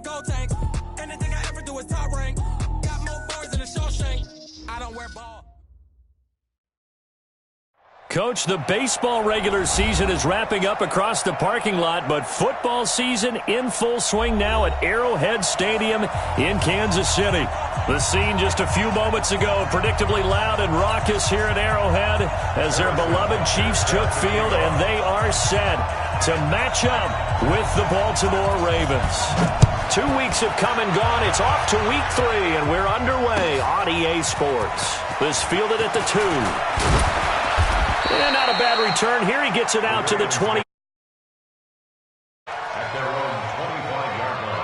gold tank. Anything I ever do is top rank. Got more bars than a Shawshank. I don't wear ball. Coach, the baseball regular season is wrapping up across the parking lot, but football season in full swing now at Arrowhead Stadium in Kansas City. The scene just a few moments ago, predictably loud and raucous here at Arrowhead as their beloved Chiefs took field, and they are set to match up with the Baltimore Ravens. 2 weeks have come and gone. It's off to week 3, and we're underway on EA Sports. This fielded at the 2. And not a bad return here. He gets it out to the 20. At their own 25-yard line.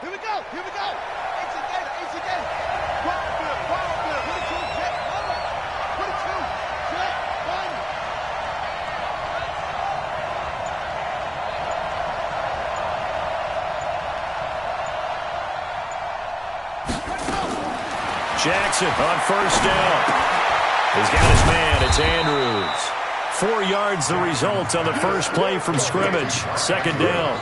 Here we go. Here we go. It's again. Wild good. 22, jet, 22, jet, 1. Jackson on first down. He's got his man. It's Andrews. 4 yards the result on the first play from scrimmage. Second down.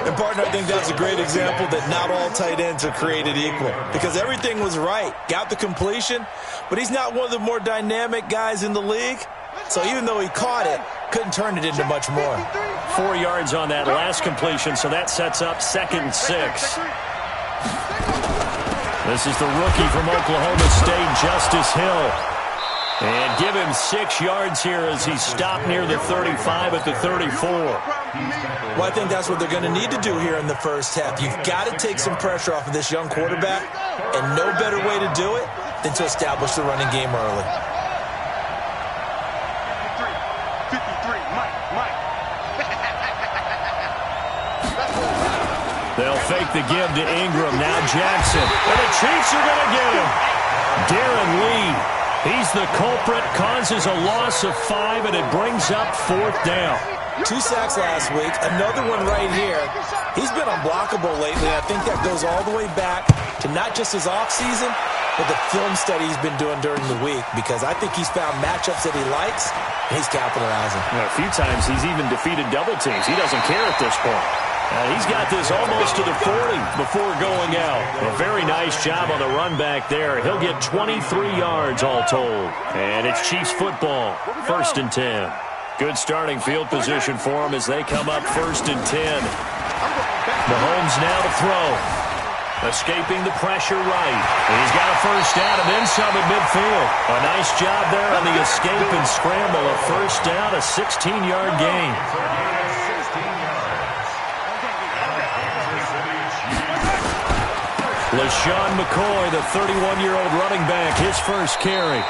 And, partner, I think that's a great example that not all tight ends are created equal because everything was right. Got the completion, but he's not one of the more dynamic guys in the league. So even though he caught it, couldn't turn it into much more. 4 yards on that last completion, so that sets up 2nd and 6. This is the rookie from Oklahoma State, Justice Hill. And give him 6 yards here as he's stopped near the 35 at the 34. Well, I think that's what they're going to need to do here in the first half. You've got to take some pressure off of this young quarterback, and no better way to do it than to establish the running game early. 53, Mike. They'll fake the give to Ingram. Now Jackson. And the Chiefs are going to get him. Darren Lee. He's the culprit, causes a loss of 5, and it brings up 4th down. 2 sacks last week, another one right here. He's been unblockable lately, and I think that goes all the way back to not just his offseason, but the film study he's been doing during the week, because I think he's found matchups that he likes, and he's capitalizing. A few times he's even defeated double teams. He doesn't care at this point. He's got this almost to the 40 before going out. A very nice job on the run back there. He'll get 23 yards all told. And it's Chiefs football, 1st and 10. Good starting field position for him as they come up 1st and 10. Mahomes now to throw. Escaping the pressure right. He's got a first down and then some at midfield. A nice job there on the escape and scramble. A first down, a 16-yard gain. LaShawn McCoy, the 31-year-old running back, his first carry.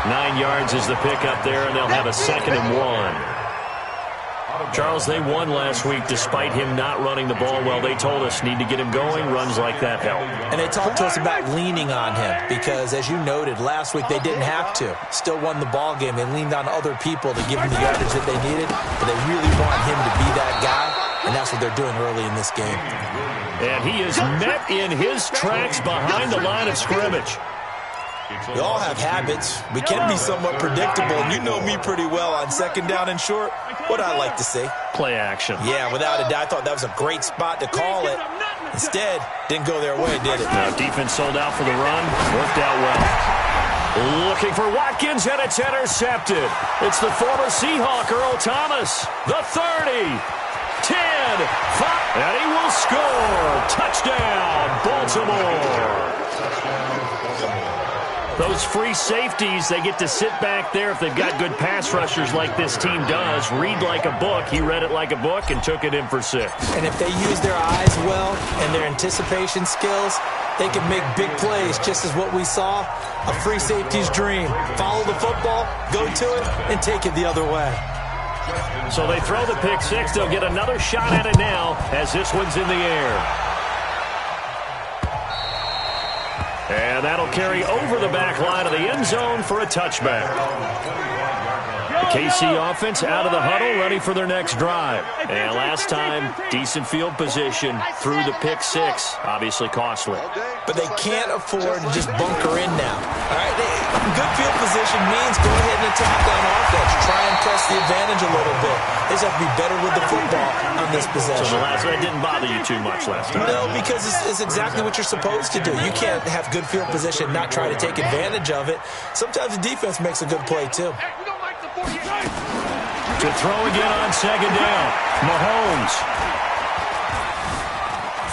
9 yards is the pickup there, and they'll have a 2nd and 1. Charles, they won last week despite him not running the ball well. They told us need to get him going. Runs like that help. And they talked to us about leaning on him because, as you noted, last week they didn't have to. Still won the ball game. They leaned on other people to give him the yardage that they needed, but they really want him to be that guy, and that's what they're doing early in this game. And he is met in his tracks behind the line of scrimmage. We all have habits. We can be somewhat predictable, and you know me pretty well on 2nd down and short. What I like to see. Play action. Yeah, without a doubt, I thought that was a great spot to call it. Instead, didn't go their way, did it? Now, defense sold out for the run. Worked out well. Looking for Watkins, and it's intercepted. It's the former Seahawk, Earl Thomas. The 30. 10, 5, and he will score. Touchdown, Baltimore. Those free safeties, they get to sit back there if they've got good pass rushers like this team does. Read like a book. He read it like a book and took it in for 6. And if they use their eyes well and their anticipation skills, they can make big plays, just as what we saw, a free safety's dream. Follow the football, go to it, and take it the other way. So they throw the pick 6. They'll get another shot at it now as this one's in the air. And that'll carry over the back line of the end zone for a touchback. The KC offense out of the huddle, ready for their next drive. And last time, decent field position through the pick six. Obviously costly. But they can't afford to just bunker in now. All right, good field position means go ahead and attack on offense. Try and press the advantage a little bit. They just have to be better with the football on this possession. So that didn't bother you too much last time? No, because it's exactly what you're supposed to do. You can't have good field position, not try to take advantage of it. Sometimes the defense makes a good play, too. To throw again on second down. Mahomes.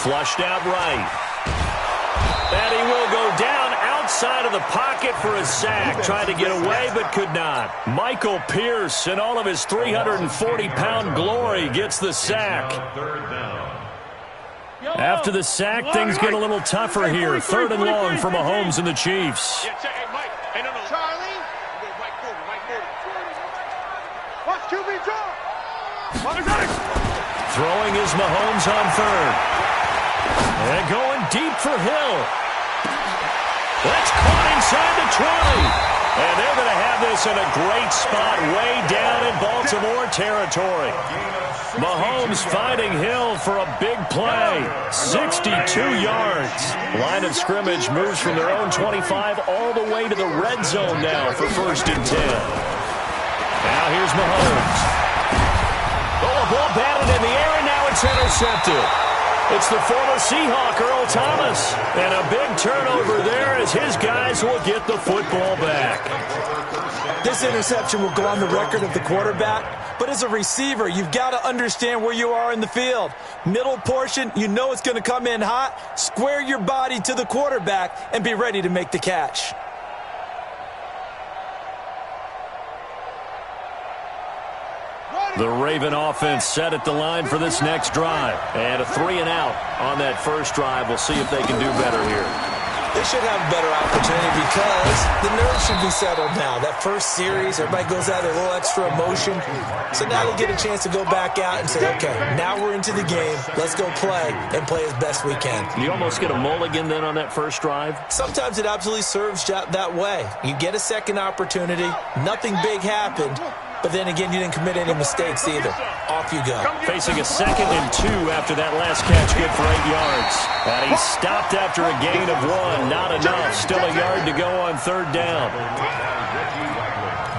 Flushed out right. And he will go down outside of the pocket for a sack. Tried to get away, but could not. Michael Pierce, in all of his 340-pound glory, gets the sack. After the sack, things get a little tougher here. 3rd and long for Mahomes and the Chiefs. Throwing is Mahomes on 3rd. And going deep for Hill. That's caught inside the 20. And they're going to have this in a great spot way down in Baltimore territory. Mahomes finding Hill for a big play. 62 yards. Line of scrimmage moves from their own 25 all the way to the red zone now for 1st and 10. Now here's Mahomes. Oh, a ball batted in the air, and now it's intercepted. It's the former Seahawk, Earl Thomas. And a big turnover there as his guys will get the football back. This interception will go on the record of the quarterback, but as a receiver, you've got to understand where you are in the field. Middle portion, you know it's going to come in hot. Square your body to the quarterback and be ready to make the catch. The Raven offense set at the line for this next drive. And a 3-and-out on that first drive. We'll see if they can do better here. They should have a better opportunity because the nerves should be settled now. That first series, everybody goes out with a little extra emotion. So now they get a chance to go back out and say, okay, now we're into the game. Let's go play and play as best we can. You almost get a mulligan then on that first drive? Sometimes it absolutely serves that way. You get a second opportunity. Nothing big happened. But then again, you didn't commit any mistakes either. Off you go. Facing a 2nd and 2 after that last catch, good for 8 yards. And he stopped after a gain of 1. Not enough. Still a yard to go on 3rd down.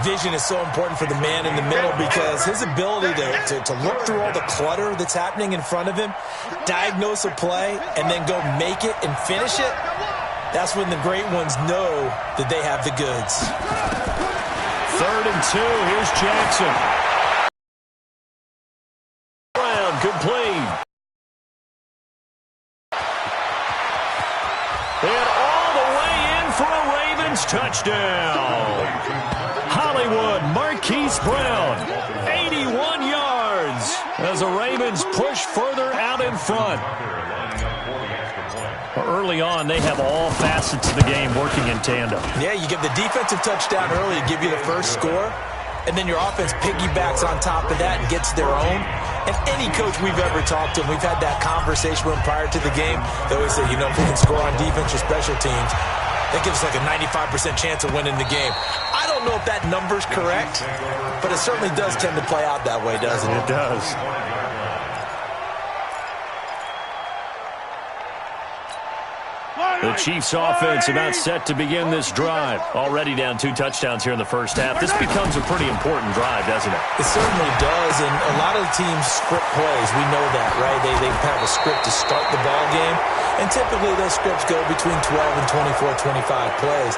Vision is so important for the man in the middle because his ability to look through all the clutter that's happening in front of him, diagnose a play, and then go make it and finish it, that's when the great ones know that they have the goods. 3rd and 2. Here's Jackson. Brown, complete. And all the way in for a Ravens touchdown. Hollywood Marquise Brown, 81 yards as the Ravens push further out in front. Early on, they have all facets of the game working in tandem. Yeah, you give the defensive touchdown early to give you the first score, and then your offense piggybacks on top of that and gets their own. And any coach we've ever talked to, we've had that conversation with them prior to the game, they always say, you know, if we can score on defense or special teams, that gives us like a 95% chance of winning the game. I don't know if that number's correct, but it certainly does tend to play out that way, doesn't it? It does. The Chiefs offense about set to begin this drive. Already down 2 touchdowns here in the first half. This becomes a pretty important drive, doesn't it? It certainly does, and a lot of teams script plays. We know that, right? They have a script to start the ball game, and typically those scripts go between 12 and 24, 25 plays.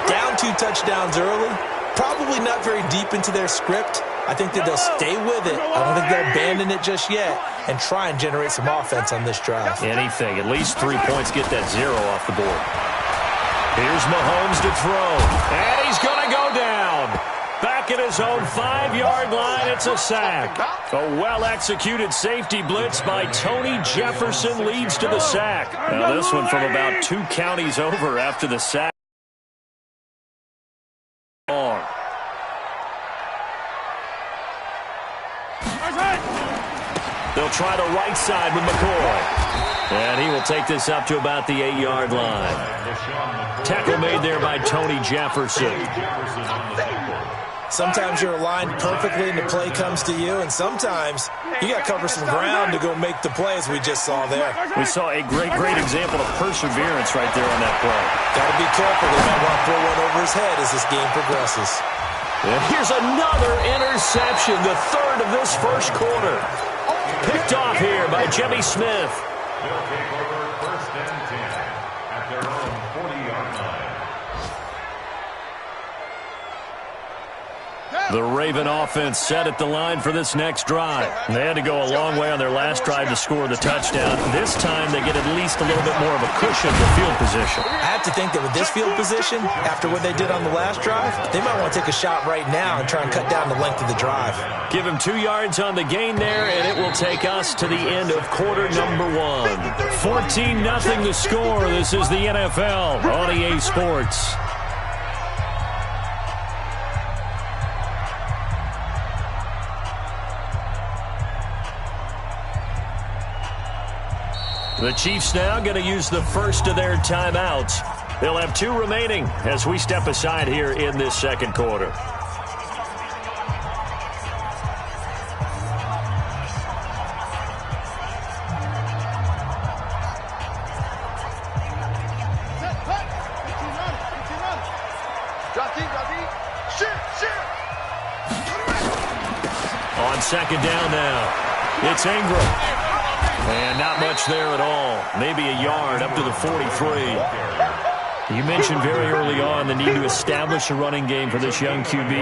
Down 2 touchdowns early, probably not very deep into their script. I think that they'll stay with it. I don't think they'll abandon it just yet and try and generate some offense on this drive. Anything. At least 3 points, get that 0 off the board. Here's Mahomes to throw. And he's going to go down. Back at his own 5-yard line, it's a sack. A well-executed safety blitz by Tony Jefferson leads to the sack. Now this one from about 2 counties over after the sack. They'll try the right side with McCoy. And he will take this up to about the 8-yard line. Tackle made there by Tony Jefferson. Sometimes you're aligned perfectly and the play comes to you, and sometimes you got to cover some ground to go make the play, as we just saw there. We saw a great example of perseverance right there on that play. Got to be careful. They might want to throw one over his head as this game progresses. And here's another interception, the third of this first quarter. Picked off here by Jimmy Smith. They'll take over 1st and 10 at their own 40-yard line. The Raven offense set at the line for this next drive. They had to go a long way on their last drive to score the touchdown. This time they get at least a little bit more of a cushion for field position. I have to think that with this field position, after what they did on the last drive, they might want to take a shot right now and try and cut down the length of the drive. Give him 2 yards on the gain there, and it will take us to the end of quarter number 1. 14-0 the score. This is the NFL on EA Sports. The Chiefs now going to use the first of their timeouts. They'll have 2 remaining as we step aside here in this second quarter. On second down now, it's Ingram. And not much there at all. Maybe a yard up to the 43. You mentioned very early on the need to establish a running game for this young QB.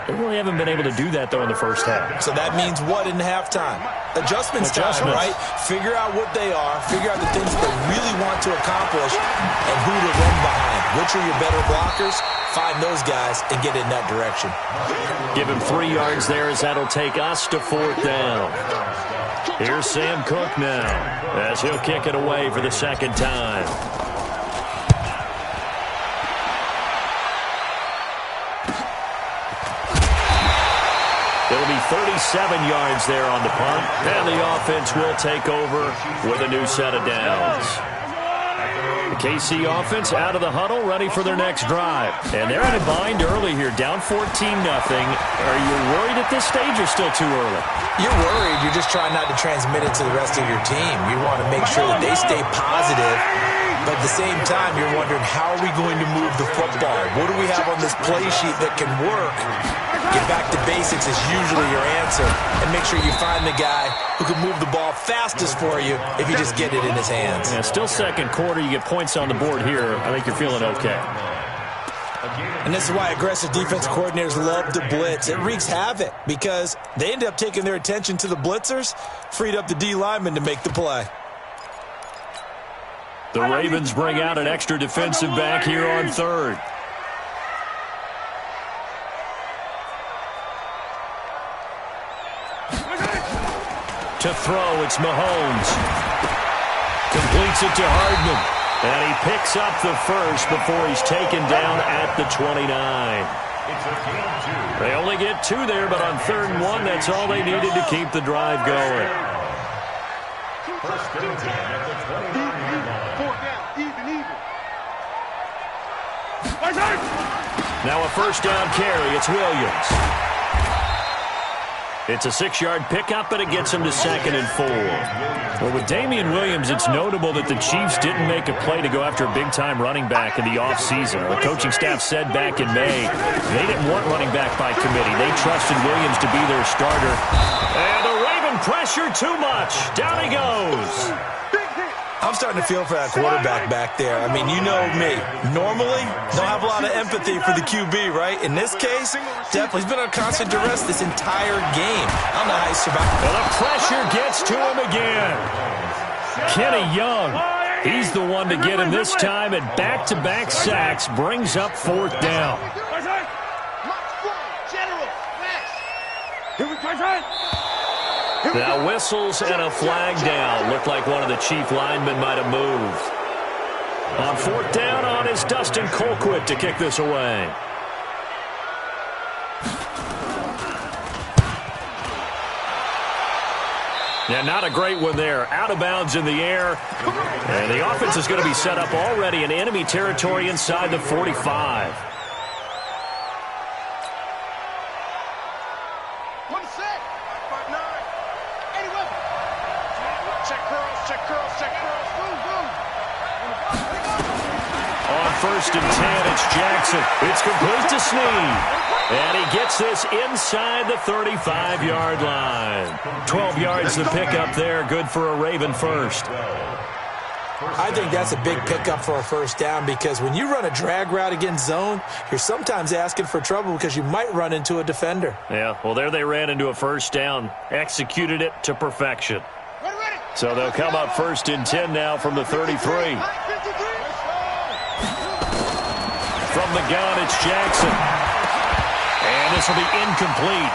They really haven't been able to do that, though, in the first half. So that means what in halftime? Adjustments time, right? Figure out what they are. Figure out the things that they really want to accomplish and who to run behind. Which are your better blockers? Find those guys and get in that direction. Give him 3 yards there as that'll take us to 4th down. Here's Sam Cook now as he'll kick it away for the second time. It'll be 37 yards there on the punt, and the offense will take over with a new set of downs. The KC offense out of the huddle, ready for their next drive. And they're in a bind early here, down 14-0. Are you worried at this stage or still too early? You're worried. You're just trying not to transmit it to the rest of your team. You want to make sure that they stay positive. But at the same time, you're wondering, how are we going to move the football? What do we have on this play sheet that can work? Get back to basics is usually your answer. And make sure you find the guy who can move the ball fastest for you if you just get it in his hands. Yeah, still second quarter. You get points on the board here. I think you're feeling okay. And this is why aggressive defense coordinators love to blitz. It wreaks havoc because they end up taking their attention to the blitzers, freed up the D lineman to make the play. The Ravens bring out an extra defensive back here on third. To throw, it's Mahomes. Completes it to Hardman. And he picks up the first before he's taken down at the 29. They only get 2 there, but on 3rd and 1, that's all they needed to keep the drive going. 1st and 10 at the 29-yard line. Now a first down carry. It's Williams. It's a 6-yard pickup, but it gets him to 2nd and 4. Well, with Damian Williams, it's notable that the Chiefs didn't make a play to go after a big-time running back in the offseason. The coaching staff said back in May they didn't want running back by committee. They trusted Williams to be their starter. And the Raven pressure too much. Down he goes. I'm starting to feel for that quarterback back there. I mean, you know me. Normally, don't have a lot of empathy for the QB, right? In this case, definitely. He's been on constant duress this entire game. I don't know how he survived. Well, the pressure gets to him again. Kenny Young, he's the one to get him this time, and back-to-back sacks brings up 4th down. Now whistles and a flag down. Looked like one of the Chief linemen might have moved. On 4th down on is Dustin Colquitt to kick this away. Yeah, not a great one there. Out of bounds in the air. And the offense is going to be set up already in enemy territory inside the 45. 26. 5'9". 81. Check curls, check curls, check curls. Move, move. On 1st and 10, it's Jackson. It's complete to Snead. And he gets this inside the 35-yard line. 12 yards to pick up there. Good for a Raven first. I think that's a big pickup for a first down because when you run a drag route against zone, you're sometimes asking for trouble because you might run into a defender. Yeah, well, there they ran into a first down. Executed it to perfection. So they'll come up 1st and 10 now from the 33. From the gun, it's Jackson. And this will be incomplete.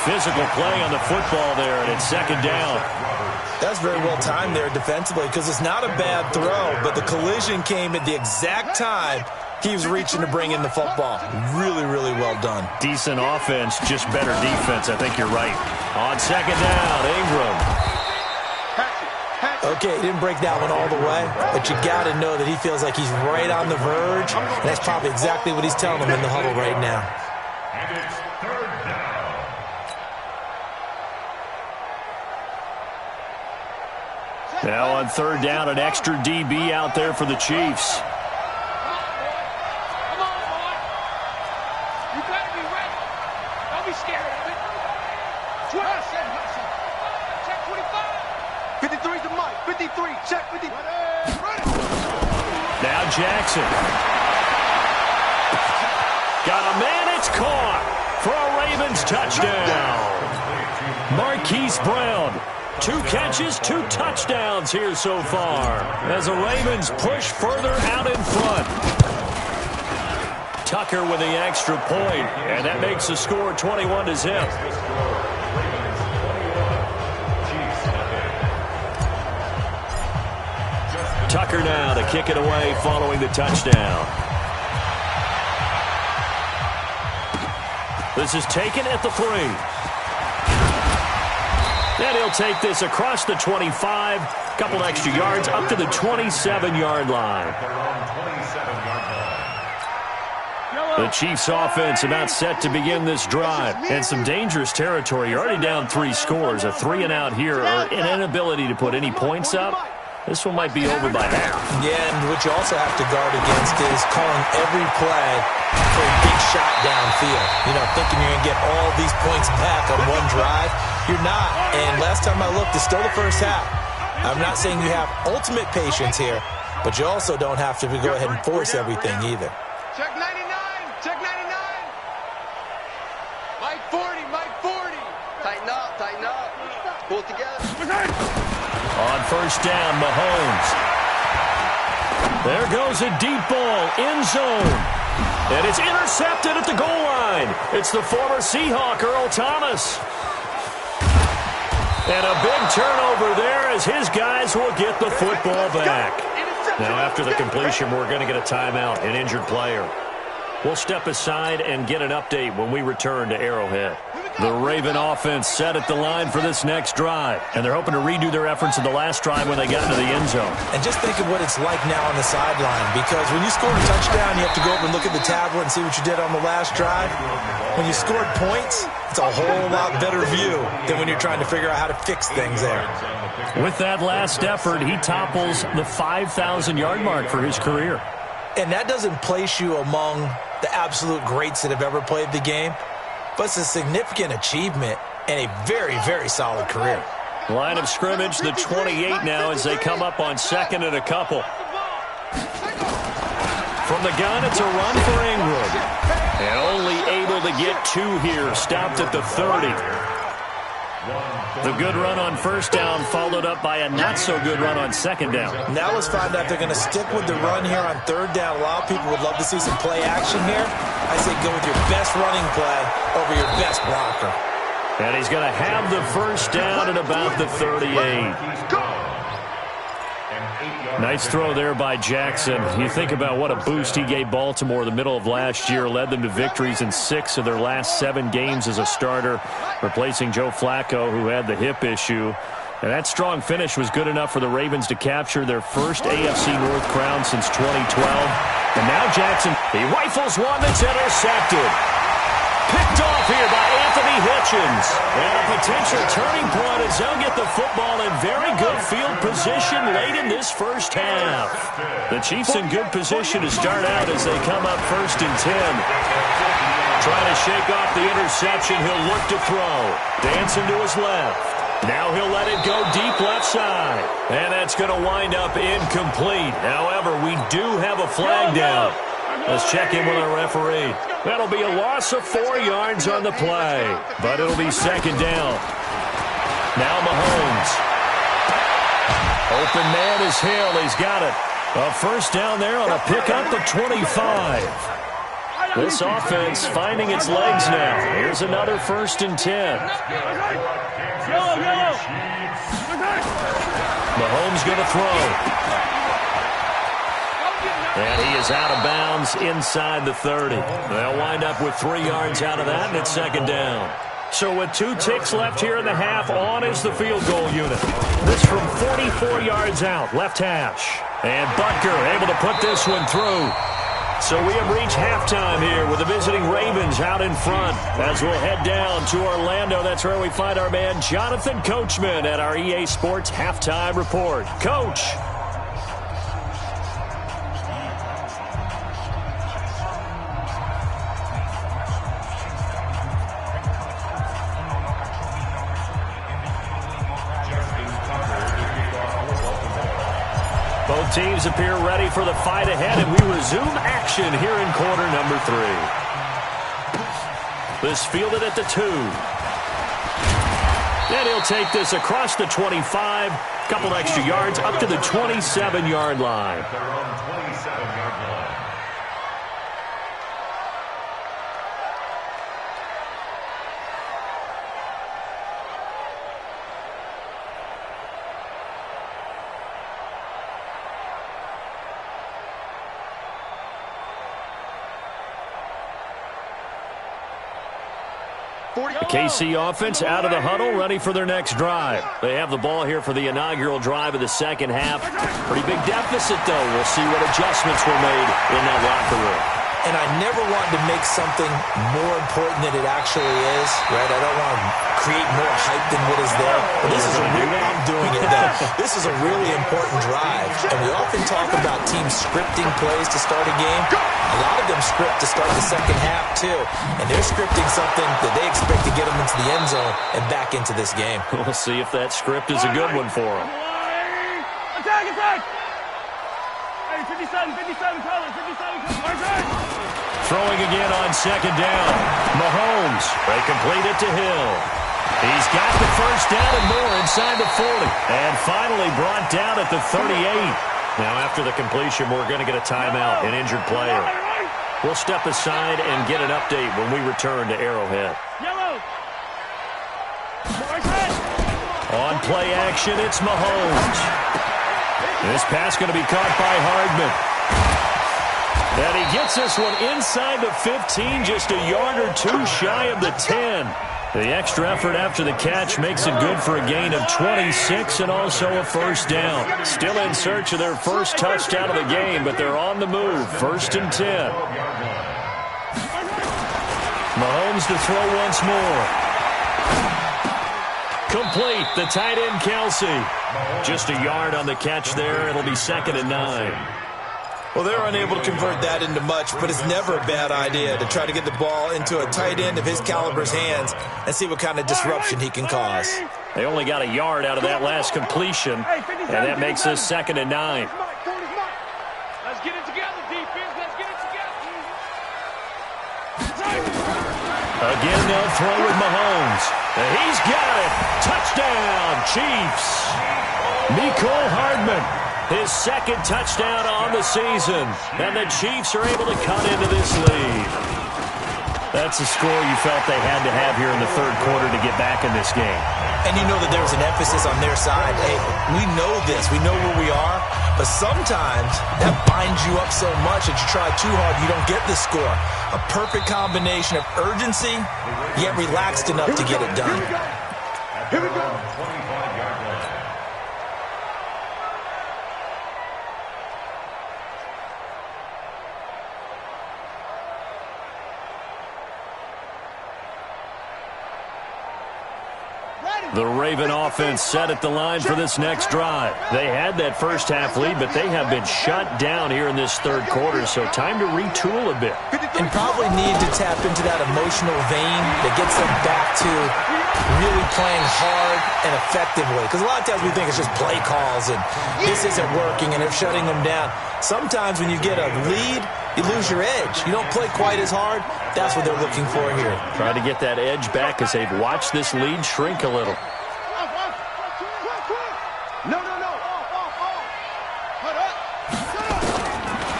Physical play on the football there, and it's 2nd down. That's very well timed there defensively because it's not a bad throw, but the collision came at the exact time he was reaching to bring in the football. Really, really well done. Decent offense, just better defense. I think you're right. On 2nd down, Ingram. Okay, he didn't break that one all the way, but you got to know that he feels like he's right on the verge, and that's probably exactly what he's telling them in the huddle right now. And it's 3rd down. Now on 3rd down, an extra DB out there for the Chiefs. Come on, boy. You better be ready. Don't be scared of it. 27. Check 25. 53's the mic. 53. Check 50. Now Jackson. Got a man, it's caught for a Ravens touchdown. Marquise Brown. 2 catches, 2 touchdowns here so far as the Ravens push further out in front. Tucker with the extra point, and that makes the score 21-0. Tucker now to kick it away following the touchdown. This is taken at the 3. And he'll take this across the 25, couple extra yards, up to the 27-yard line. The Chiefs' offense about set to begin this drive. And some dangerous territory. You're already down 3 scores. A 3-and-out here, or an inability to put any points up. This one might be over by half. Yeah, and what you also have to guard against is calling every play for a big shot downfield. You know, thinking you're going to get all these points back on one drive. You're not. And last time I looked, it's still the first half. I'm not saying you have ultimate patience here, but you also don't have to go ahead and force everything either. Check 99. Check 99. Mike 40. Mike 40. Tighten up. Tighten up. Pull it together. On 1st down, Mahomes. There goes a deep ball, end zone. And it's intercepted at the goal line. It's the former Seahawk, Earl Thomas. And a big turnover there as his guys will get the football back. Now, after the completion, we're going to get a timeout, an injured player. We'll step aside and get an update when we return to Arrowhead. The Raven offense set at the line for this next drive, and they're hoping to redo their efforts in the last drive when they got into the end zone. And just think of what it's like now on the sideline, because when you score a touchdown, you have to go over and look at the tablet and see what you did on the last drive. When you scored points, it's a whole lot better view than when you're trying to figure out how to fix things there. With that last effort, he topples the 5,000-yard mark for his career. And that doesn't place you among the absolute greats that have ever played the game, but it's a significant achievement and a very, very solid career. Line of scrimmage, the 28 now as they come up on 2nd and a couple. From the gun, it's a run for Ingram. And only able to get 2 here, stopped at the 30. The good run on 1st down followed up by a not-so-good run on 2nd down. Now let's find out if they're going to stick with the run here on 3rd down. A lot of people would love to see some play action here. I say go with your best running play over your best blocker. And he's going to have the 1st down at about the 38. Nice throw there by Jackson. You think about what a boost he gave Baltimore the middle of last year, led them to victories in 6 of their last 7 games as a starter, replacing Joe Flacco, who had the hip issue. And that strong finish was good enough for the Ravens to capture their first AFC North crown since 2012. And now Jackson, he rifles one that's intercepted. Picked off here by Anthony Hitchens. interceptions. And a potential turning point as they'll get the football in very good field position late in this first half. The Chiefs in good position to start out as they come up 1st and 10. Trying to shake off the interception. He'll look to throw. Dancing to his left. Now he'll let it go deep left side. And that's going to wind up incomplete. However, we do have a flag down. Let's check in with our referee. That'll be a loss of 4 yards on the play, but it'll be 2nd down. Now Mahomes. Open man is Hill. He's got it. A 1st down there on a pickup of 25. This offense finding its legs now. Here's another 1st and 10. Mahomes going to throw. And he is out of bounds inside the 30. They'll wind up with 3 yards out of that, and it's 2nd down. So with 2 ticks left here in the half, on is the field goal unit. This from 44 yards out, left hash. And Butker able to put this one through. So we have reached halftime here with the visiting Ravens out in front. As we'll head down to Orlando, that's where we find our man Jonathan Coachman at our EA Sports Halftime Report. Coach. Both teams appear ready for the fight ahead, and we resume action here in quarter number 3. This fielded at the 2. And he'll take this across the 25, couple extra yards up to the 27-yard line. The KC offense out of the huddle, ready for their next drive. They have the ball here for the inaugural drive of the 2nd half. Pretty big deficit, though. We'll see what adjustments were made in that locker room. And I never want to make something more important than it actually is, right? I don't want to create more hype than what is there. But this is I'm doing it, though. This is a really important drive. And we often talk about teams scripting plays to start a game. A lot of them script to start the 2nd half, too. And they're scripting something that they expect to get them into the end zone and back into this game. We'll see if that script is a good one for them. Attack, attack! Hey, 57, colors, 57 colors. Throwing again on 2nd down. Mahomes, they complete it to Hill. He's got the 1st down and more inside the 40. And finally brought down at the 38. Now after the completion, we're going to get a timeout, an injured player. We'll step aside and get an update when we return to Arrowhead. On play action, it's Mahomes. This pass going to be caught by Hardman. And he gets this one inside the 15, just a yard or 2 shy of the 10. The extra effort after the catch makes it good for a gain of 26 and also a 1st down. Still in search of their first touchdown of the game, but they're on the move. 1st and 10. Mahomes to throw once more. Complete, the tight end Kelsey. Just a yard on the catch there. It'll be 2nd and 9. Well, they're unable to convert that into much, but it's never a bad idea to try to get the ball into a tight end of his caliber's hands and see what kind of disruption he can cause. They only got a yard out of that last completion, and that makes this 2nd and 9. Let's get it together, defense. Let's get it together. Again, they'll throw with Mahomes. And he's got it. Touchdown, Chiefs. Mecole Hardman. His 2nd touchdown on the season. And the Chiefs are able to cut into this lead. That's a score you felt they had to have here in the 3rd quarter to get back in this game. And you know that there's an emphasis on their side. Hey, we know this. We know where we are. But sometimes that binds you up so much that you try too hard, you don't get the score. A perfect combination of urgency, yet relaxed enough to get it done. Here we go. The Raven offense set at the line for this next drive. They had that first half lead, but they have been shut down here in this third quarter, so time to retool a bit. And probably need to tap into that emotional vein that gets them back to really playing hard and effectively. Because a lot of times we think it's just play calls and this isn't working and they're shutting them down. Sometimes when you get a lead, you lose your edge. You don't play quite as hard. That's what they're looking for here. Try to get that edge back as they've watched this lead shrink a little.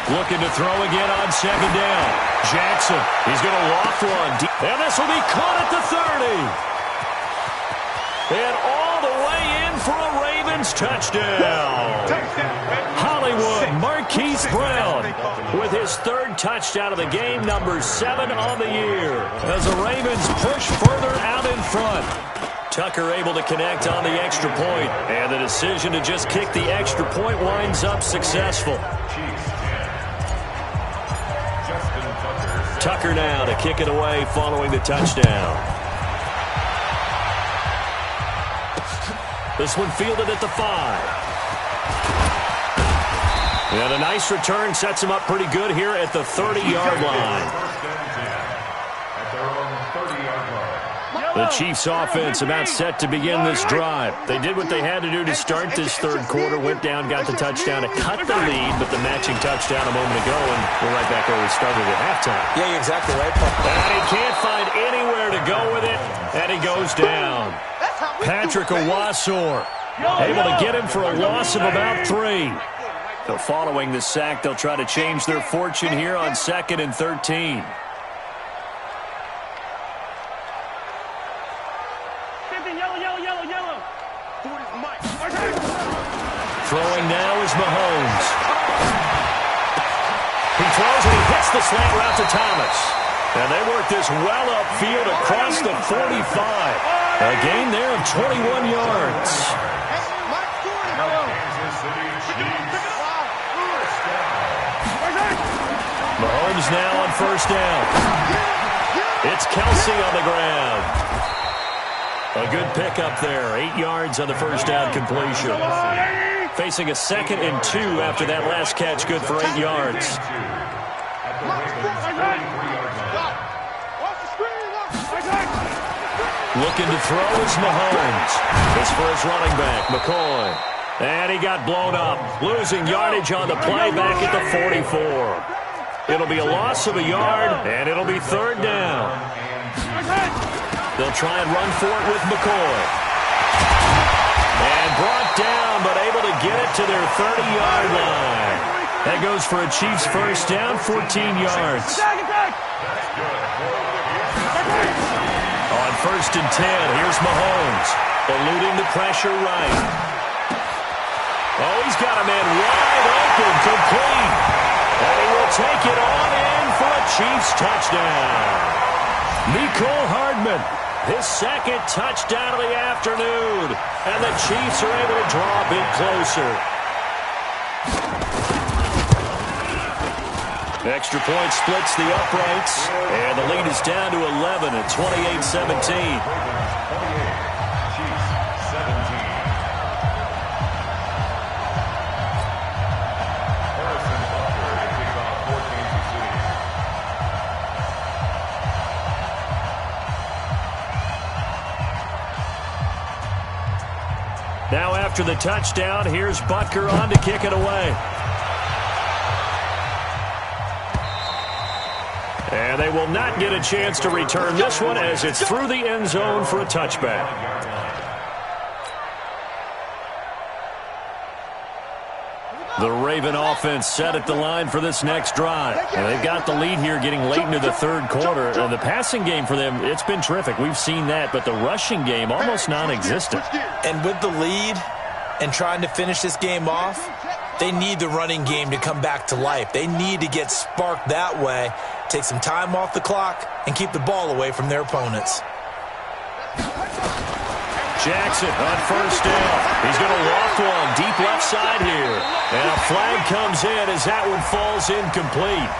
Looking to throw again on second down. Jackson, he's going to loft one. And this will be caught at the 30. And all the way in for a Ravens touchdown. Hollywood Marquise Brown with his third touchdown of the game, number 7 on the year. As the Ravens push further out in front. Tucker able to connect on the extra point. And the decision to just kick the extra point winds up successful. Tucker now to kick it away following the touchdown. This one fielded at the 5. And a nice return sets him up pretty good here at the 30-yard line. The Chiefs offense about set to begin this drive. They did what they had to do to start this third quarter, went down, got the touchdown to cut the lead, but the matching touchdown a moment ago, and we're right back where we started at halftime. Yeah, you're exactly right, Paul. And he can't find anywhere to go with it, and he goes down. Patrick Owasor able to get him for a loss of about 3. So following the sack, they'll try to change their fortune here on 2nd and 13. Throwing now is Mahomes. He throws and he hits the slant route to Thomas. And they work this well upfield across the 45. A gain there of 21 yards. Mahomes now on first down. It's Kelsey on the ground. A good pickup there. 8 yards on the first down completion. Facing a 2nd and 2 after that last catch, good for 8 yards. Looking to throw is Mahomes. This for his running back, McCoy. And he got blown up. Losing yardage on the play back at the 44. It'll be a loss of a yard, and it'll be 3rd down. They'll try and run for it with McCoy. And brought down, but able to get it to their 30-yard line. That goes for a Chiefs first down, 14 yards. On 1st and 10, here's Mahomes. Eluding the pressure right. Oh, he's got a man wide open, complete. And he will take it on in for a Chiefs touchdown. Mecole Hardman, his 2nd touchdown of the afternoon. And the Chiefs are able to draw a bit closer. Extra point splits the uprights. And the lead is down to 11 at 28-17. Now after the touchdown, here's Butker on to kick it away. And they will not get a chance to return this one as it's through the end zone for a touchback. The Raven offense set at the line for this next drive. And they've got the lead here getting late into the third quarter. And the passing game for them, it's been terrific. We've seen that. But the rushing game, almost non-existent. And with the lead and trying to finish this game off, they need the running game to come back to life. They need to get sparked that way, take some time off the clock, and keep the ball away from their opponents. Jackson on first down. He's going to loft one deep left side here. And a flag comes in as that one falls incomplete.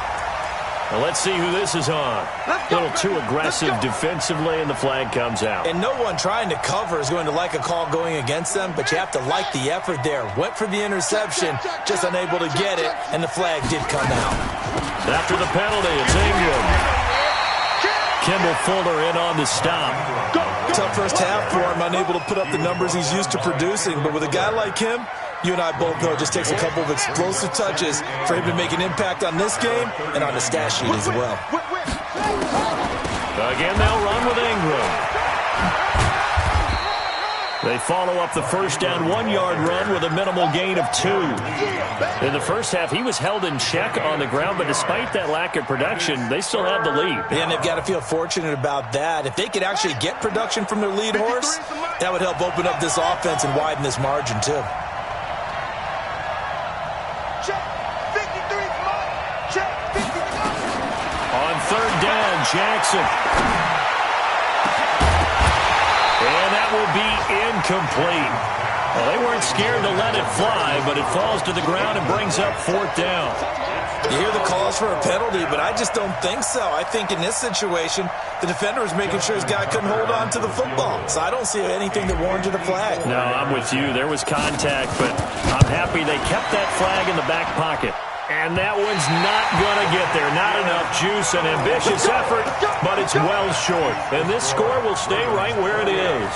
Well, let's see who this is on. A little too aggressive defensively, and the flag comes out. And no one trying to cover is going to like a call going against them, but you have to like the effort there. Went for the interception, just unable to get it, and the flag did come out. After the penalty, it's Ingram. Kimball Fuller in on the stop. Tough first half for him, unable to put up the numbers he's used to producing, but with a guy like him, you and I both know it just takes a couple of explosive touches for him to make an impact on this game and on the stat sheet as well. Again, they'll run with Ingram. They follow up the first down 1-yard run with a minimal gain of 2. In the first half, he was held in check on the ground, but despite that lack of production, they still have the lead. And they've got to feel fortunate about that. If they could actually get production from their lead horse, that would help open up this offense and widen this margin too. On third down, Jackson. And that will be incomplete. Well, they weren't scared to let it fly, but it falls to the ground and brings up fourth down. You hear the calls for a penalty, but I just don't think so. I think in this situation, the defender was making sure his guy couldn't hold on to the football. So I don't see anything that warranted a flag. No, I'm with you. There was contact, but I'm happy they kept that flag in the back pocket. And that one's not going to get there. Not enough juice and ambitious effort, but it's well short. And this score will stay right where it is.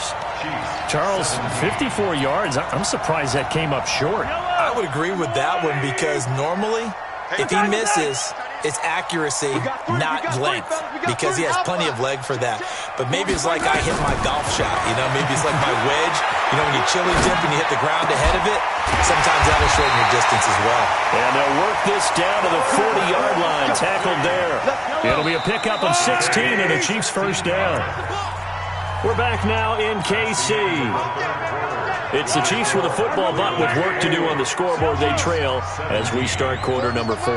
Charles, 54 yards. I'm surprised that came up short. I would agree with that one because normally, if he misses, it's accuracy, not length, because he has plenty of leg for that. But maybe it's like I hit my golf shot, maybe it's like my wedge. When you chili dip and you hit the ground ahead of it, sometimes that'll shorten your distance as well. And they'll work this down to the 40-yard line, tackled there. It'll be a pickup of 16 and a Chiefs first down. We're back now in KC. It's the Chiefs with a football, but with work to do on the scoreboard. They trail as we start quarter number 4.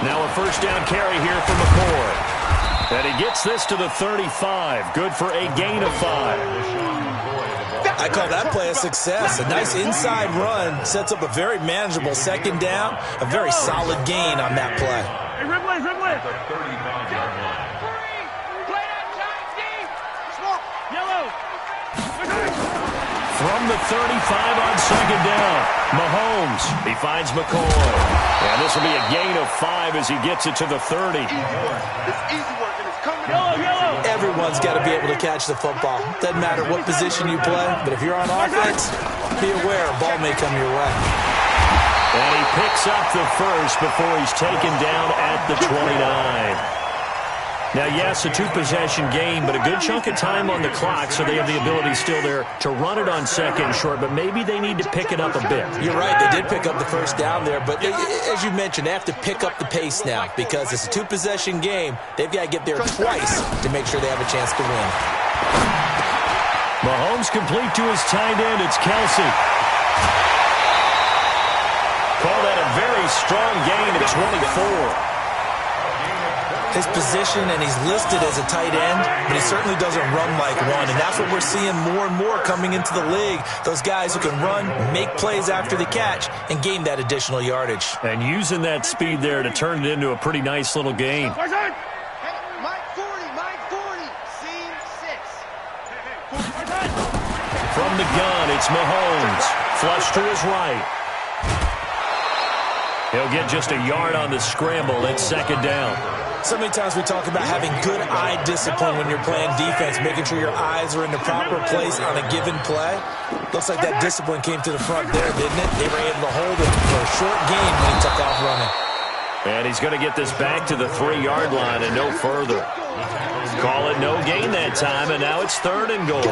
Now a first down carry here for McCoy. And he gets this to the 35. Good for a gain of 5. I call that play a success. A nice inside run sets up a very manageable second down. A very solid gain on that play. Hey, Ridley. From the 35 on second down, Mahomes, he finds McCoy. And this will be a gain of 5 as he gets it to the 30. It's easy work, and it's coming. Yellow. Everyone's got to be able to catch the football. Doesn't matter what position you play, but if you're on offense, be aware a ball may come your way. And he picks up the first before he's taken down at the 29. Now, yes, a 2-possession game, but a good chunk of time on the clock, so they have the ability still there to run it on second short, but maybe they need to pick it up a bit. You're right, they did pick up the first down there, but as you mentioned, they have to pick up the pace now because it's a 2-possession game. They've got to get there twice to make sure they have a chance to win. Mahomes complete to his tight end. It's Kelsey. Call that a very strong gain of 24. His position, and he's listed as a tight end, but he certainly doesn't run like one, and that's what we're seeing more and more coming into the league. Those guys who can run, make plays after the catch, and gain that additional yardage. And using that speed there to turn it into a pretty nice little gain. Mike 40, scene 6. From the gun, it's Mahomes. Flush to his right. He'll get just a yard on the scramble. It's second down. So many times we talk about having good eye discipline when you're playing defense, making sure your eyes are in the proper place on a given play. Looks like that discipline came to the front there, didn't it? They were able to hold him for a short game when he took off running. And he's going to get this back to the 3-yard line and no further. Call it no gain that time, and now it's 3rd and goal.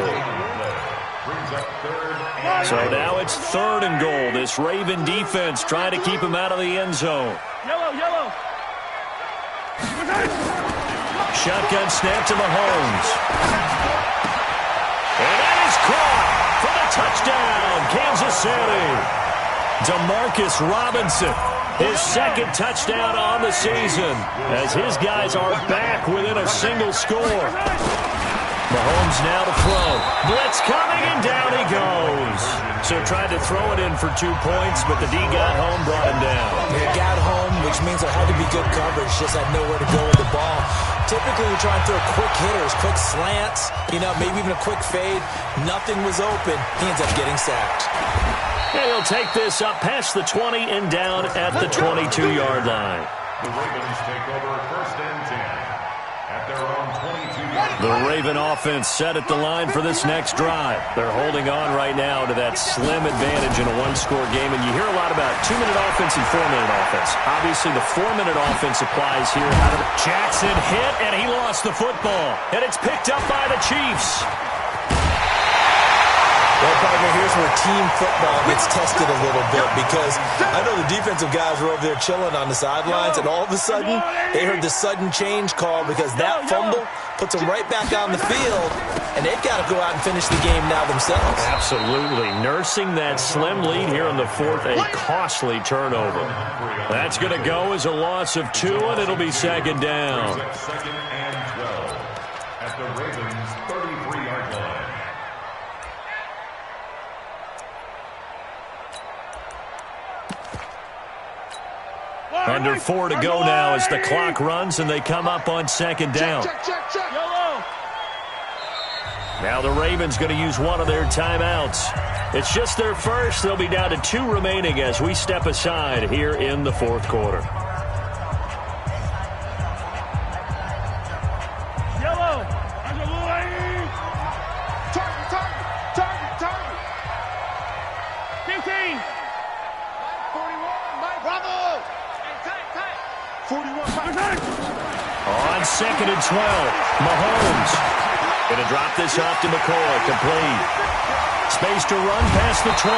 So now it's 3rd and goal. This Raven defense trying to keep him out of the end zone. Yellow. Shotgun snap to Mahomes. And that is caught for the touchdown, Kansas City. Demarcus Robinson, his 2nd touchdown on the season, as his guys are back within a single score. Mahomes now to throw. Blitz coming, and down he goes. So tried to throw it in for 2 points, but the D got home, brought him down. He got home, which means there had to be good coverage. Just had nowhere to go with the ball. Typically, we try and throw quick hitters, quick slants, maybe even a quick fade. Nothing was open. He ends up getting sacked. And he'll take this up past the 20 and down at the 22-yard line. The Ravens take over 1st and 10 at their own 22-yard line. The Raven offense set at the line for this next drive. They're holding on right now to that slim advantage in a one-score game, and you hear a lot about 2-minute offense and 4-minute offense. Obviously, the 4-minute offense applies here. Jackson hit, and he lost the football, and it's picked up by the Chiefs. Well, partner, here's where team football gets tested a little bit because I know the defensive guys were over there chilling on the sidelines, and all of a sudden, they heard the sudden change call because that fumble puts them right back on the field, and they've got to go out and finish the game now themselves. Absolutely. Nursing that slim lead here in the fourth, a costly turnover. That's going to go as a loss of 2, and it'll be second down. 2nd and 12 at the Ravens' 33-yard line. Under 4 to go now as the clock runs and they come up on second down. Now the Ravens going to use one of their timeouts. It's just their first. They'll be down to 2 remaining as we step aside here in the fourth quarter. On 2nd and 12, Mahomes going to drop this off to McCoy, complete. Space to run past the 20.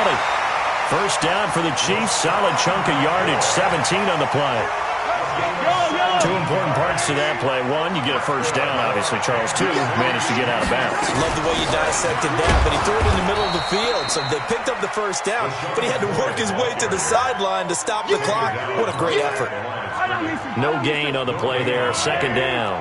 First down for the Chiefs, solid chunk of yardage, 17 on the play. 2 important parts to that play. 1, you get a first down, obviously. Charles, 2, managed to get out of bounds. Love the way you dissected that, but he threw it in the middle of the field, so they picked up the first down, but he had to work his way to the sideline to stop the clock. What a great effort. No gain on the play there, second down.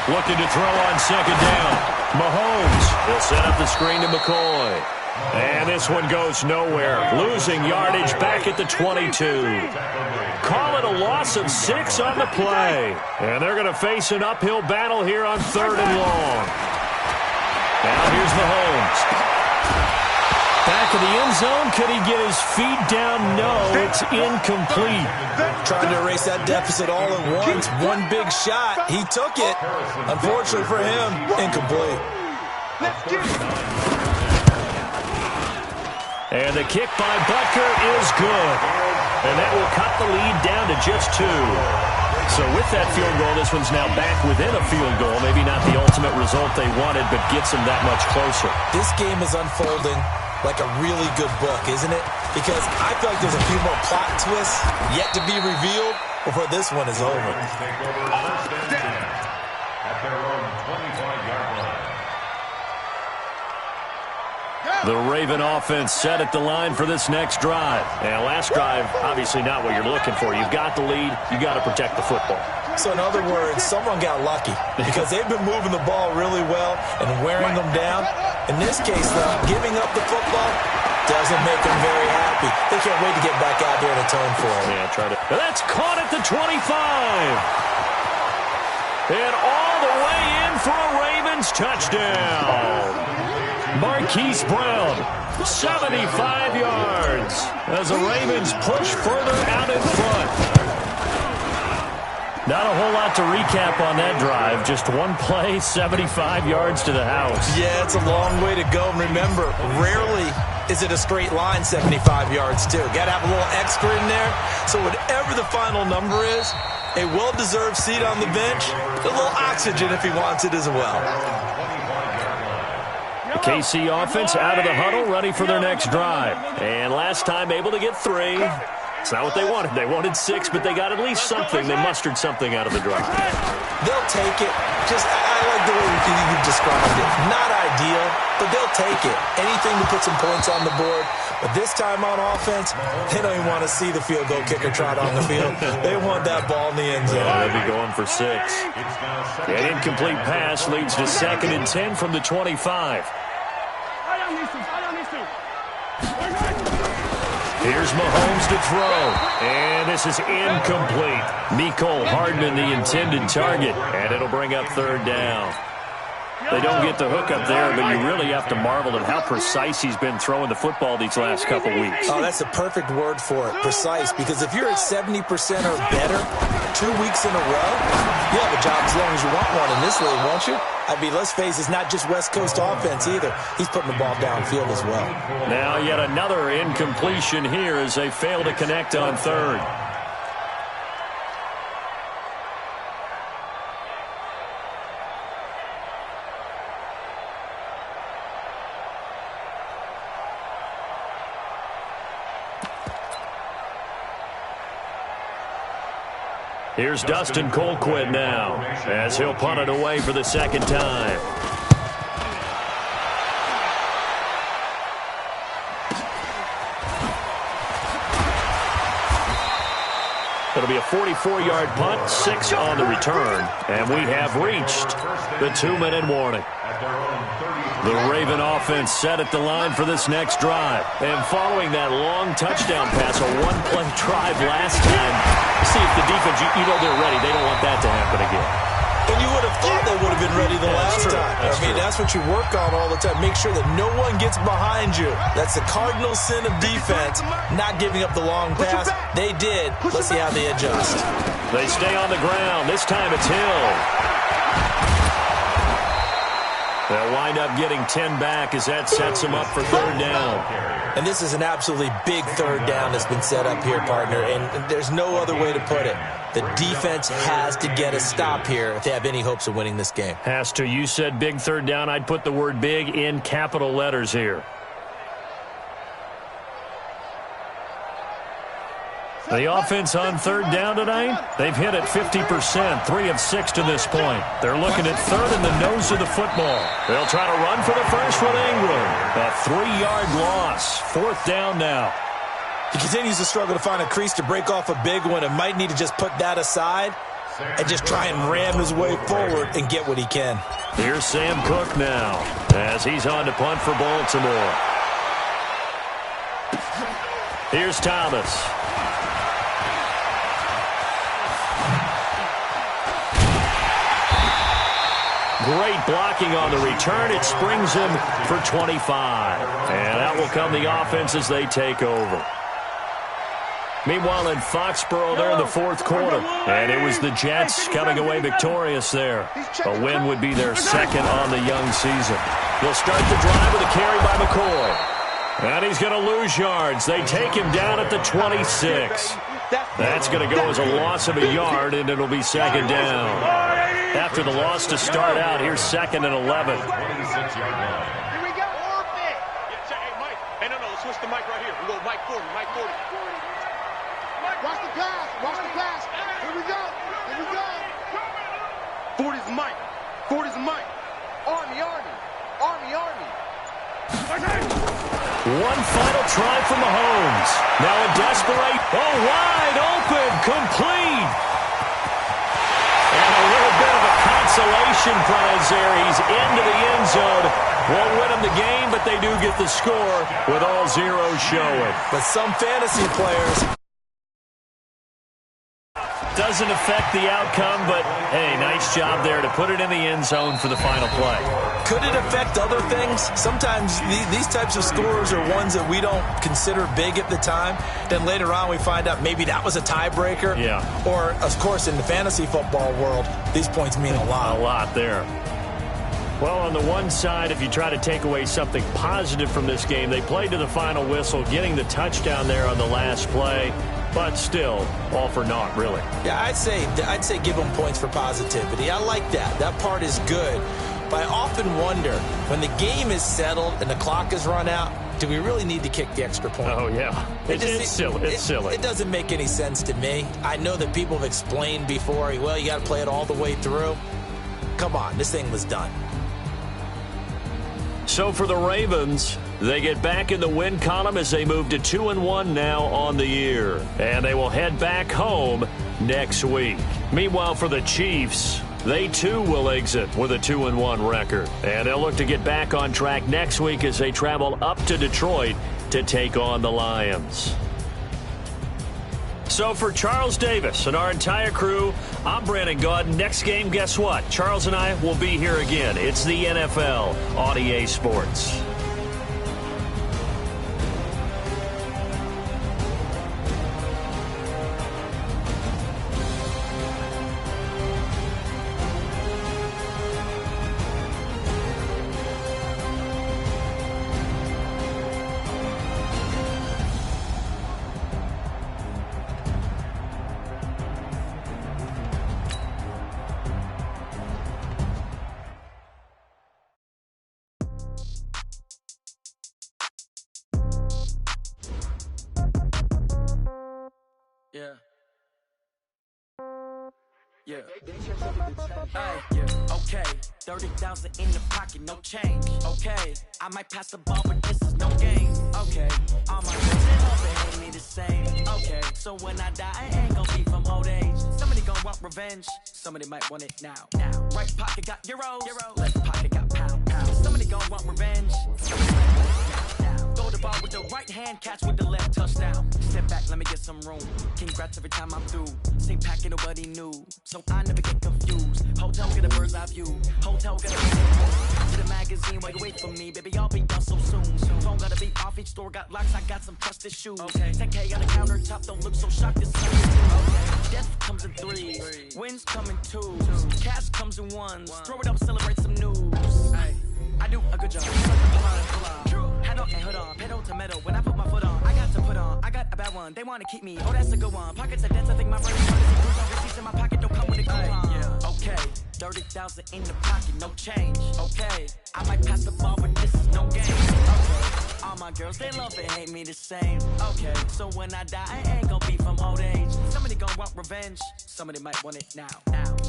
Looking to throw on second down. Mahomes will set up the screen to McCoy. And this one goes nowhere. Losing yardage back at the 22. Call it a loss of 6 on the play. And they're going to face an uphill battle here on 3rd and long. Now here's Mahomes. Back of the end zone. Could he get his feet down? No, it's incomplete. Trying to erase that deficit all at once. One big shot. He took it. Unfortunately for him, incomplete. And the kick by Butker is good. And that will cut the lead down to just 2. So with that field goal, this one's now back within a field goal. Maybe not the ultimate result they wanted, but gets them that much closer. This game is unfolding like a really good book, isn't it? Because I feel like there's a few more plot twists yet to be revealed before this one is over. Take over 1st and 10 at their own 25-yard line. The Raven offense set at the line for this next drive. And last drive, obviously not what you're looking for. You've got the lead. You got to protect the football. So in other words, someone got lucky because they've been moving the ball really well and wearing them down. In this case, though, giving up the football doesn't make them very happy. They can't wait to get back out there and atone for it. Yeah, try to. That's caught at the 25. And all the way in for a Ravens touchdown. Marquise Brown, 75 yards as the Ravens push further out in front. Not a whole lot to recap on that drive. Just one play, 75 yards to the house. Yeah, it's a long way to go. And remember, rarely is it a straight line 75 yards, too. Got to have a little extra in there. So whatever the final number is, a well-deserved seat on the bench, a little oxygen if he wants it as well. The KC offense out of the huddle, ready for their next drive. And last time able to get 3. It's not what they wanted. They wanted 6, but they got at least something. They mustered something out of the drive. They'll take it. I like the way you described it. Not ideal, but they'll take it. Anything to put some points on the board. But this time on offense, they don't even want to see the field goal kicker trot on the field. They want that ball in the end zone. Yeah, they'll be going for 6. An incomplete pass leads to 2nd and 10 from the 25. Here's Mahomes to throw, and this is incomplete. Mecole Hardman, the intended target, and it'll bring up 3rd down. They don't get the hook up there, but you really have to marvel at how precise he's been throwing the football these last couple weeks. Oh, that's the perfect word for it, precise, because if you're at 70% or better 2 weeks in a row, you have a job as long as you want one in this league, won't you? I mean, let's face it, it's not just West Coast offense either. He's putting the ball downfield as well. Now yet another incompletion here as they fail to connect on 3rd. Here's Dustin Colquitt now, as he'll punt it away for the 2nd time. It'll be a 44-yard punt, 6 on the return, and we have reached the 2-minute warning. The Raven offense set at the line for this next drive. And following that long touchdown pass, a one-play drive last time, see if the defense, you know they're ready. They don't want that to happen again. And you would have thought they would have been ready the last time. I mean, that's what you work on all the time. Make sure that no one gets behind you. That's the cardinal sin of defense, not giving up the long pass. They did. Let's see how they adjust. They stay on the ground. This time it's Hill. They'll wind up getting 10 back as that sets them up for 3rd down. And this is an absolutely big 3rd down that's been set up here, partner, and there's no other way to put it. The defense has to get a stop here if they have any hopes of winning this game. Has to. You said big 3rd down. I'd put the word big in capital letters here. The offense on 3rd down tonight, they've hit it 50%, 3 of 6 to this point. They're looking at 3rd in the nose of the football. They'll try to run for the first with Ingram. A 3-yard loss, 4th down now. He continues to struggle to find a crease to break off a big one and might need to just put that aside and just try and ram his way forward and get what he can. Here's Sam Cook now as he's on to punt for Baltimore. Here's Thomas. Great blocking on the return. It springs him for 25. And that will come the offense as they take over. Meanwhile, in Foxborough, they're in the 4th quarter. And it was the Jets coming away victorious there. A win would be their 2nd on the young season. They'll start the drive with a carry by McCoy. And he's going to lose yards. They take him down at the 26. That's going to go as a loss of a yard, and it'll be 2nd down. After the loss to start out, here's 2nd and 11. Here we go. Hey, Mike. Hey, no, let's switch the mic right here. We go Mike 40, Mike 40. Watch the pass. Watch the pass. Here we go. Here we go. 40's Mike. 40's Mike. Army. Army. One final try from Mahomes. Now a desperate, wide open, complete. And a little bit of a consolation prize there. He's into the end zone. Won't win them the game, but they do get the score with all zeros showing. But some fantasy players... Doesn't affect the outcome, but, hey, nice job there to put it in the end zone for the final play. Could it affect other things? Sometimes these types of scores are ones that we don't consider big at the time. Then later on we find out maybe that was a tiebreaker. Yeah. Or, of course, in the fantasy football world, these points mean a lot. A lot there. Well, on the one side, if you try to take away something positive from this game, they played to the final whistle, getting the touchdown there on the last play. But still, all for naught, really. Yeah, I'd say give them points for positivity. I like that. That part is good. But I often wonder, when the game is settled and the clock is run out, do we really need to kick the extra point? Oh, yeah. It's silly. It's silly. It doesn't make any sense to me. I know that people have explained before, well, you got to play it all the way through. Come on, this thing was done. So for the Ravens, they get back in the win column as they move to 2-1 now on the year. And they will head back home next week. Meanwhile, for the Chiefs, they too will exit with a 2-1 record. And they'll look to get back on track next week as they travel up to Detroit to take on the Lions. So for Charles Davis and our entire crew, I'm Brandon Gaud. Next game, guess what? Charles and I will be here again. It's the NFL on EA Sports. Okay, 30,000 in the pocket, no change. Okay, I might pass the ball, but this is no game. Okay, all my friends in love, they hate me the same. Okay, so when I die, I ain't gon' be from old age. Somebody gon' want revenge, somebody might want it now. Right pocket got euros, left pocket got pounds. Somebody gon' want revenge, somebody might want it now. Throw the ball with the right hand, catch with the left, touchdown. Step back, let me get some room. Congrats every time I'm through. Same packet, nobody knew, so I never get confused. Hotel get a bird's eye view. Hotel got a to the magazine, wait for me, baby, I'll be done so soon. Phone gotta be off, each store got locks, I got some trusted shoes. 10K on the countertop, don't look so shocked, this death comes in threes, wins come in twos, cash comes in ones, throw it up, celebrate some news. I do a good job. Head on and hood on, pedal to metal. When I put my foot on, I got to put on. I got a bad one, they wanna keep me. Oh, that's a good one. Pockets are dense, I think my brain is receipts in my pocket, don't come with a coupon. Okay, 30,000 in the pocket, no change. Okay, I might pass the ball, but this is no game. Okay, all my girls, they love and hate me the same. Okay, so when I die, I ain't gon' be from old age. Somebody gon' want revenge, somebody might want it now.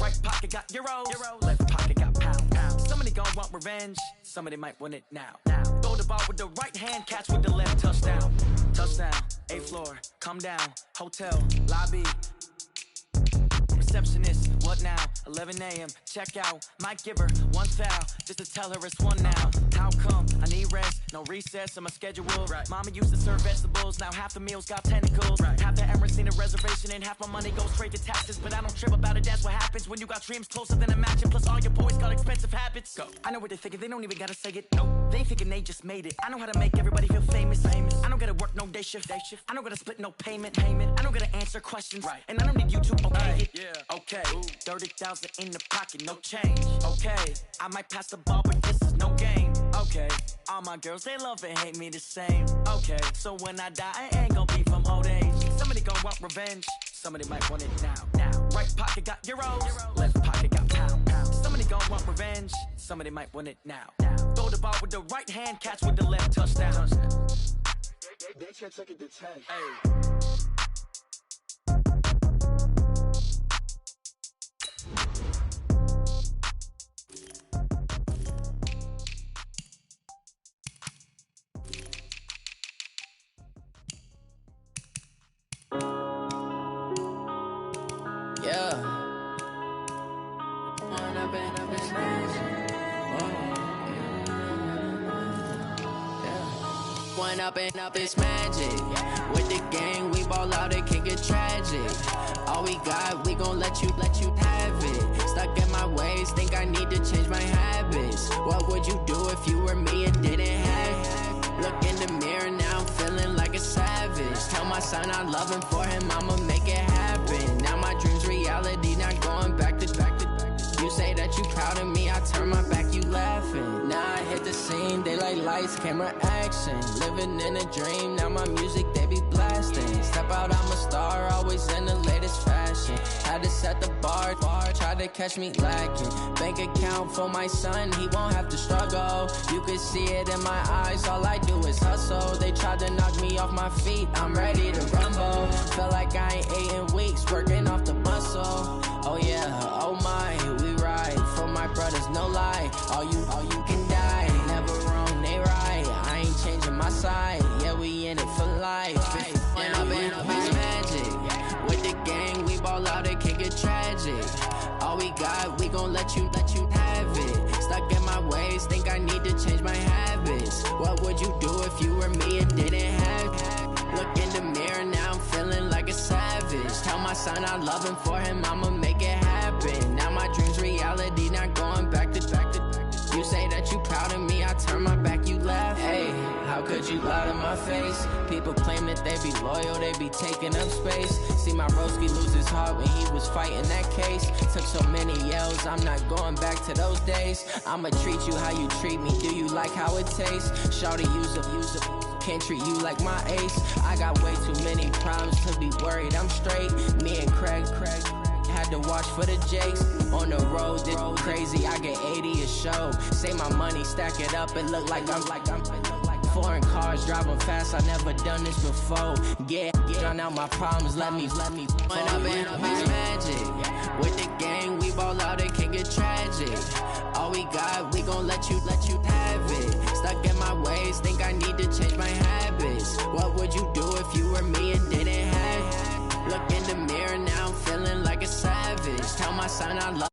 Right pocket got euros, left pocket got pounds. Somebody gon' want revenge, somebody might want it now. Throw the ball with the right hand, catch with the left, touchdown. Touchdown, 8th floor, come down, hotel, lobby. Receptionist, what now? 11 a.m. Check out. Might give her one foul just to tell her it's one now. How come? I need rest, no recess in my schedule. Mama used to serve vegetables, now half the meals got tentacles. Half the Emirates need a reservation and half my money goes straight to taxes. But I don't trip about it, that's what happens when you got dreams closer than a match. And plus all your boys got expensive habits. Go. I know what they're thinking, they don't even gotta say it. Nope. They thinking they just made it. I know how to make everybody feel famous. I don't gotta work no day shift. I don't gotta split no payment. I don't gotta answer questions. And I don't need you to okay it. Okay, 30,000 in the pocket, no change. Okay, I might pass the ball, but this is no game. Okay, all my girls, they love and hate me the same. Okay, so when I die, I ain't gon' be from old age. Somebody gon' want revenge, somebody might want it now. Right pocket got euros, left pocket got pounds. Somebody gon' want revenge, somebody might want it now. Throw the ball with the right hand, catch with the left, touchdown. They can't take it to 10. Hey. Up it's magic. With the gang, we ball out, it can get tragic. All we got, we gon' let you have it. Stuck in my ways, think I need to change my habits. What would you do if you were me and didn't have it? Look in the mirror, now I'm feeling like a savage. Tell my son I love him, for him I'ma make it happen. Now my dream's reality, not going back to. You say that you proud of me, I turn my back, you laughing. Now I hit the scene, they like lights, camera, action. Living in a dream, now my music, they be blasting. Step out, I'm a star, always in the latest fashion. Had to set the bar, try to catch me lacking. Bank account for my son, he won't have to struggle. You can see it in my eyes, all I do is hustle. They tried to knock me off my feet, I'm ready to rumble. Felt like I ain't ate in weeks, working off the muscle. Oh yeah, oh my, we ride for my brothers, no lie. All you can die, never wrong, they right. I ain't changing my side, yeah, we in it for life. When I've been up is magic. With the gang, we ball out, it can get tragic. All we got, we gon' let you have it. Stuck in my ways, think I need to change my habits. What would you do if you were me and didn't have it? Look in the mirror, now I'm feeling like a savage. Tell my son I love him, for him I'ma make it happen. Now my dream's reality, not going back to. You say that you proud of me, I turn my back, you laugh. Hey, how could you lie to my face? People claim that they be loyal, they be taking up space. See my broski lose his heart when he was fighting that case. Took so many yells, I'm not going back to those days. I'ma treat you how you treat me, do you like how it tastes? Shawty, use up, can't treat you like my ace. I got way too many problems to be worried, I'm straight. Me and Craig had to watch for the Jakes. On the road, this crazy, I get 80 a show. Say my money, stack it up, it look like I'm foreign cars, driving fast, I never done this before. Yeah, drown out my problems, let me When I've been up is magic. With the gang, we ball out, it can get tragic. All we got, we gon' let you have it. Stuck in my ways, think I need to change my habits. What would you do if you were me and didn't have it? Look in the mirror, now I'm feeling like a savage. Tell my son I love